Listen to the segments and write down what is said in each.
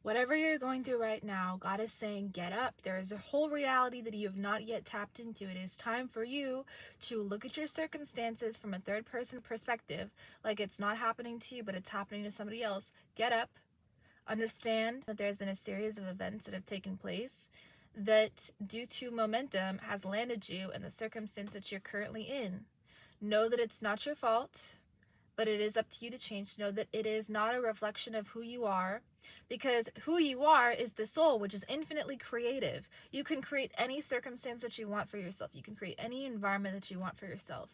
Whatever you're going through right now, God is saying, get up. There is a whole reality that you have not yet tapped into. It is time for you to look at your circumstances from a third person perspective, like it's not happening to you, but it's happening to somebody else. Get up. Understand that there's been a series of events that have taken place that, due to momentum, has landed you in the circumstance that you're currently in. Know that it's not your fault, but it is up to you to change. Know that it is not a reflection of who you are, because who you are is the soul, which is infinitely creative. You can create any circumstance that you want for yourself. You can create any environment that you want for yourself.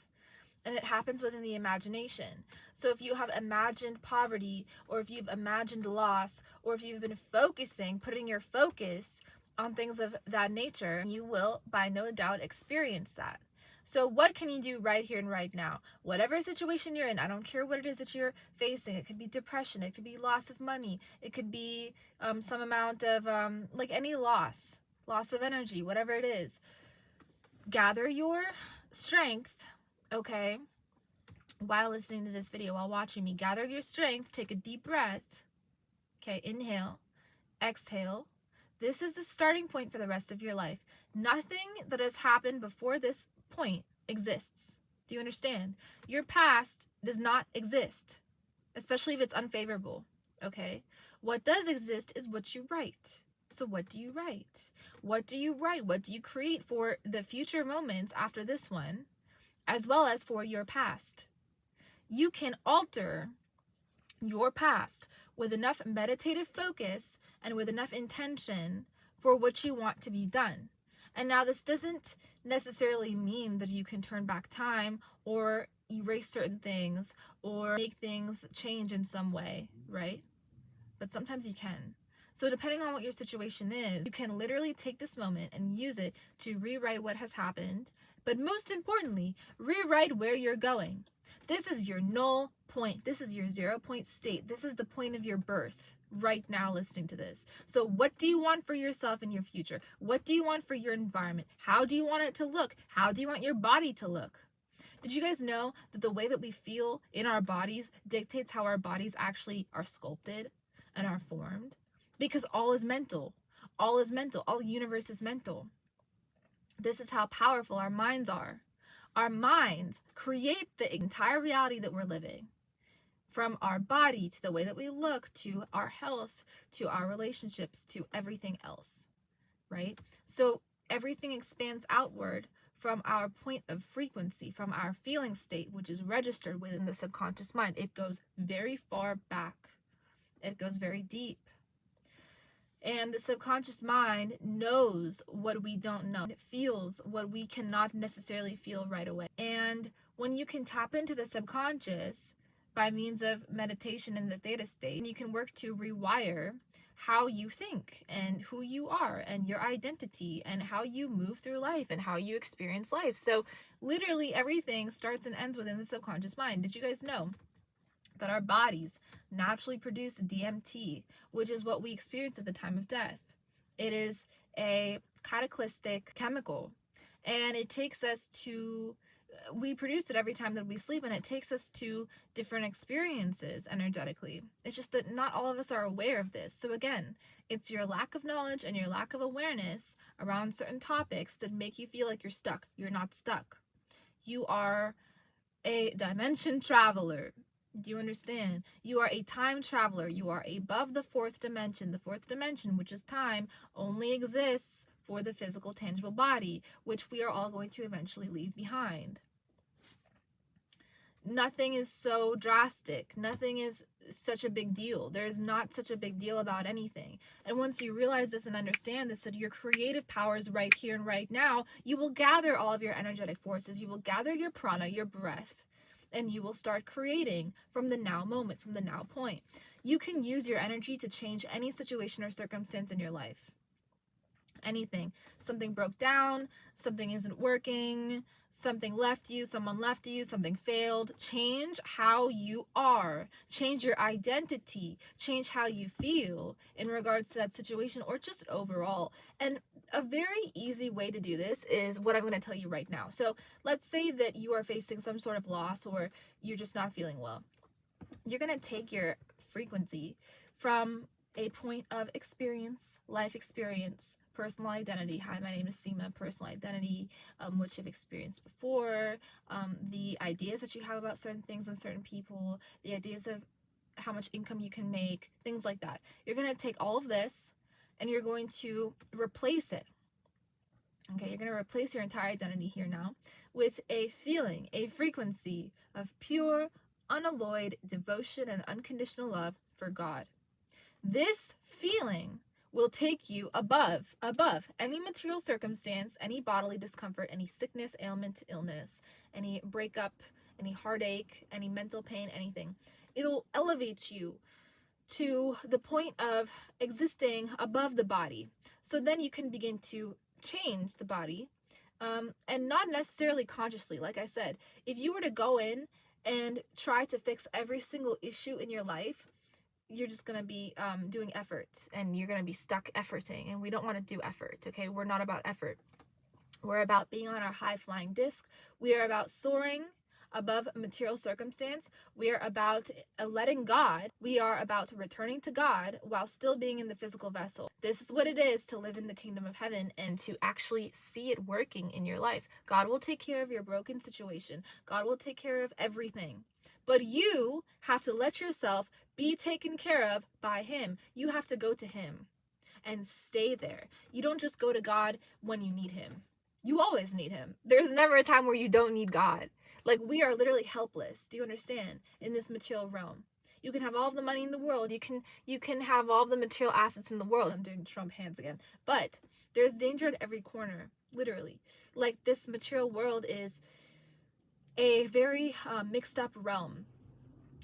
And it happens within the imagination. So if you have imagined poverty, or if you've imagined loss, or if you've been putting your focus on things of that nature, you will by no doubt experience that. So what can you do right here and right now? Whatever situation you're in, I don't care what it is that you're facing. It could be depression, it could be loss of money, it could be some amount of like any loss of energy, whatever it is. Gather your strength, okay, while listening to this video, while watching me. Gather your strength, take a deep breath, okay, inhale, exhale. This is the starting point for the rest of your life. Nothing that has happened before this point exists. Do you understand? Your past does not exist, especially if it's unfavorable, okay? What does exist is what you write. So what do you write? What do you write? What do you create for the future moments after this one, as well as for your past? You can alter your past with enough meditative focus and with enough intention for what you want to be done. And now this doesn't necessarily mean that you can turn back time or erase certain things or make things change in some way, right? But sometimes you can. So depending on what your situation is, you can literally take this moment and use it to rewrite what has happened, but most importantly, rewrite where you're going. This is your null point. This is your 0 point state. This is the point of your birth right now listening to this. So what do you want for yourself in your future? What do you want for your environment? How do you want it to look? How do you want your body to look? Did you guys know that the way that we feel in our bodies dictates how our bodies actually are sculpted and are formed? Because all is mental. All is mental. All universe is mental. This is how powerful our minds are. Our minds create the entire reality that we're living. From our body to the way that we look, to our health, to our relationships, to everything else, right? So everything expands outward from our point of frequency, from our feeling state, which is registered within the subconscious mind. It goes very far back. It goes very deep. And the subconscious mind knows what we don't know. It feels what we cannot necessarily feel right away. And when you can tap into the subconscious by means of meditation in the theta state, you can work to rewire how you think and who you are and your identity and how you move through life and how you experience life. So literally everything starts and ends within the subconscious mind. Did you guys know that our bodies naturally produce DMT, which is what we experience at the time of death? It is a cataclysmic chemical, and it takes us to, we produce it every time that we sleep, and it takes us to different experiences energetically. It's just that not all of us are aware of this. So again, it's your lack of knowledge and your lack of awareness around certain topics that make you feel like you're stuck. You're not stuck. You are a dimension traveler. Do you understand? You are a time traveler. You are above the fourth dimension. The fourth dimension, which is time, only exists for the physical, tangible body, which we are all going to eventually leave behind. Nothing is so drastic. Nothing is such a big deal. There is not such a big deal about anything. And once you realize this and understand this, that your creative powers right here and right now, you will gather all of your energetic forces. You will gather your prana, your breath, and you will start creating from the now moment, from the now point. You can use your energy to change any situation or circumstance in your life. Anything. Something broke down, something isn't working, something left you, someone left you, something failed. Change how you are. Change your identity. Change how you feel in regards to that situation or just overall. And a very easy way to do this is what I'm going to tell you right now. So let's say that you are facing some sort of loss or you're just not feeling well. You're going to take your frequency from a point of experience, life experience, personal identity. Hi, my name is Seema. Personal identity, what you've experienced before, the ideas that you have about certain things and certain people, the ideas of how much income you can make, things like that. You're going to take all of this and you're going to replace it. Okay, you're going to replace your entire identity here now with a feeling, a frequency of pure, unalloyed devotion and unconditional love for God. This feeling will take you above any material circumstance, any bodily discomfort, any sickness, ailment, illness, any breakup, any heartache, any mental pain, anything. It'll elevate you to the point of existing above the body. So then you can begin to change the body, and not necessarily consciously. Like I said, if you were to go in and try to fix every single issue in your life, you're just going to be doing effort, and you're going to be stuck efforting, and we don't want to do effort. Okay, we're not about effort. We're about being on our high flying disc. We are about soaring above material circumstance. We are about letting God. We are about returning to God while still being in the physical vessel. This is what it is to live in the kingdom of heaven and to actually see it working in your life. God will take care of your broken situation. God will take care of everything. But you have to let yourself be taken care of by Him. You have to go to Him and stay there. You don't just go to God when you need Him. You always need Him. There's never a time where you don't need God. Like, we are literally helpless. Do you understand? In this material realm. You can have all of the money in the world. You can have all of the material assets in the world. I'm doing Trump hands again. But there's danger at every corner, literally. Like, this material world is a very mixed up realm.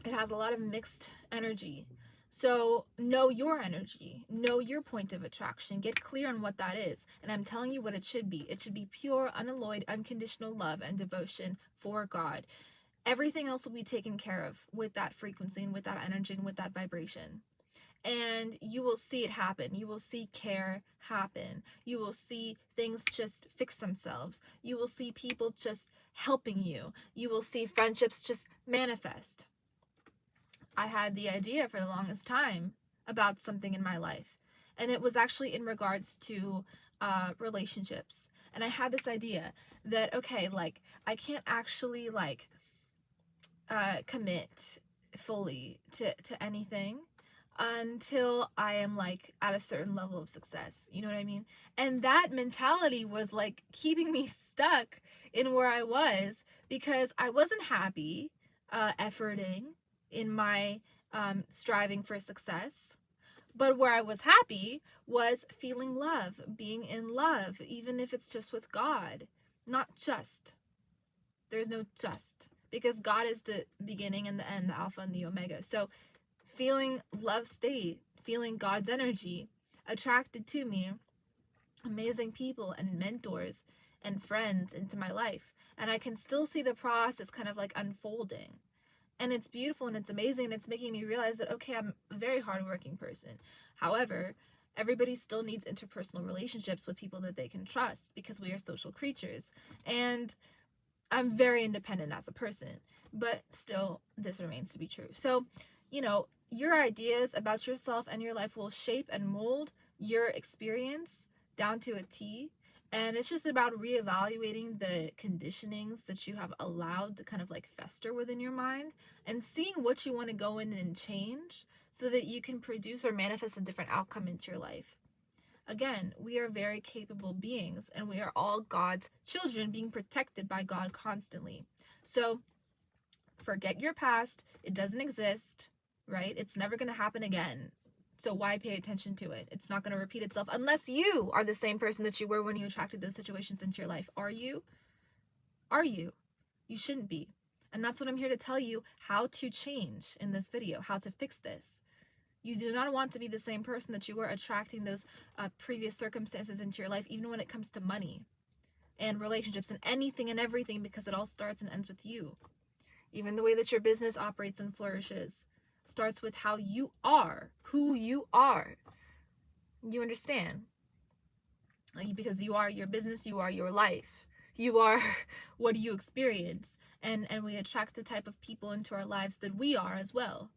It has a lot of mixed energy. So know your energy, know your point of attraction, get clear on what that is. And I'm telling you what it should be. It should be pure, unalloyed, unconditional love and devotion for God. Everything else will be taken care of with that frequency and with that energy and with that vibration. And you will see it happen. You will see care happen. You will see things just fix themselves. You will see people just helping you. You will see friendships just manifest. I had the idea for the longest time about something in my life, and it was actually in regards to relationships. And I had this idea that, okay, like, I can't actually like commit fully to anything until I am like at a certain level of success. You know what I mean? And that mentality was like keeping me stuck in where I was, because I wasn't happy efforting in my striving for success. But where I was happy was feeling love, being in love, even if it's just with God. Not just. There's no just. Because God is the beginning and the end, the Alpha and the Omega. So feeling love state, feeling God's energy attracted to me amazing people and mentors and friends into my life. And I can still see the process kind of like unfolding. And it's beautiful and it's amazing, and it's making me realize that, okay, I'm a very hardworking person. However, everybody still needs interpersonal relationships with people that they can trust, because we are social creatures. And I'm very independent as a person, but still, this remains to be true. So, you know, your ideas about yourself and your life will shape and mold your experience down to a T. And it's just about reevaluating the conditionings that you have allowed to kind of like fester within your mind, and seeing what you want to go in and change so that you can produce or manifest a different outcome into your life. Again, we are very capable beings, and we are all God's children being protected by God constantly. So forget your past. It doesn't exist, right? It's never going to happen again. So why pay attention to it? It's not going to repeat itself unless you are the same person that you were when you attracted those situations into your life. Are you? Are you? You shouldn't be. And that's what I'm here to tell you how to change in this video, how to fix this. You do not want to be the same person that you were attracting those previous circumstances into your life, even when it comes to money and relationships and anything and everything, because it all starts and ends with you. Even the way that your business operates and flourishes starts with how you are, who you are. You understand? Because you are your business, you are your life. You are what you experience. And we attract the type of people into our lives that we are as well.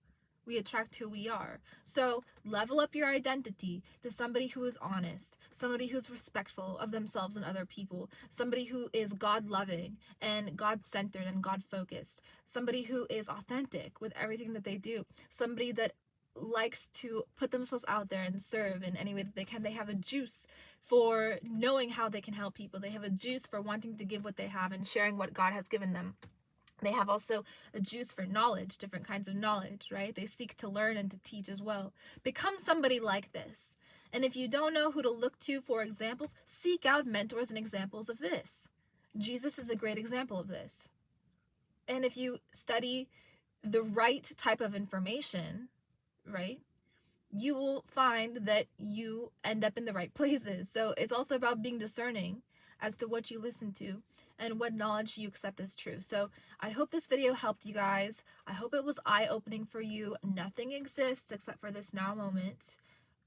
we attract who we are. So level up your identity to somebody who is honest, somebody who's respectful of themselves and other people, somebody who is God-loving and God-centered and God-focused, somebody who is authentic with everything that they do, somebody that likes to put themselves out there and serve in any way that they can. They have a juice for knowing how they can help people. They have a juice for wanting to give what they have and sharing what God has given them. They have also a juice for knowledge, different kinds of knowledge, right? They seek to learn and to teach as well. Become somebody like this. And if you don't know who to look to for examples, seek out mentors and examples of this. Jesus is a great example of this. And if you study the right type of information, right, you will find that you end up in the right places. So it's also about being discerning as to what you listen to and what knowledge you accept as true. So I hope this video helped you guys. I hope it was eye-opening for you. Nothing exists except for this now moment.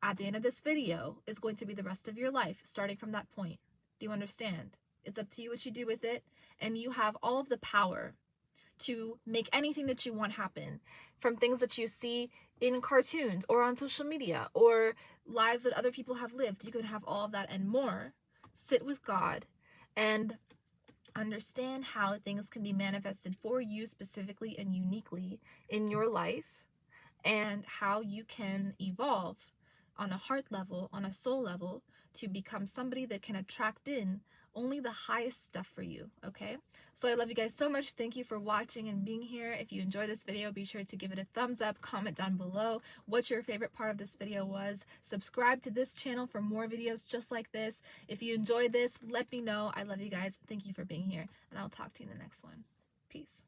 At the end of this video is going to be the rest of your life, starting from that point. Do you understand? It's up to you what you do with it, and you have all of the power to make anything that you want happen, from things that you see in cartoons or on social media or lives that other people have lived. You can have all of that and more. Sit with God and understand how things can be manifested for you specifically and uniquely in your life, and how you can evolve on a heart level, on a soul level, to become somebody that can attract in only the highest stuff for you, okay? So I love you guys so much. Thank you for watching and being here. If you enjoyed this video, be sure to give it a thumbs up, comment down below what your favorite part of this video was. Subscribe to this channel for more videos just like this. If you enjoyed this, let me know. I love you guys. Thank you for being here, and I'll talk to you in the next one. Peace.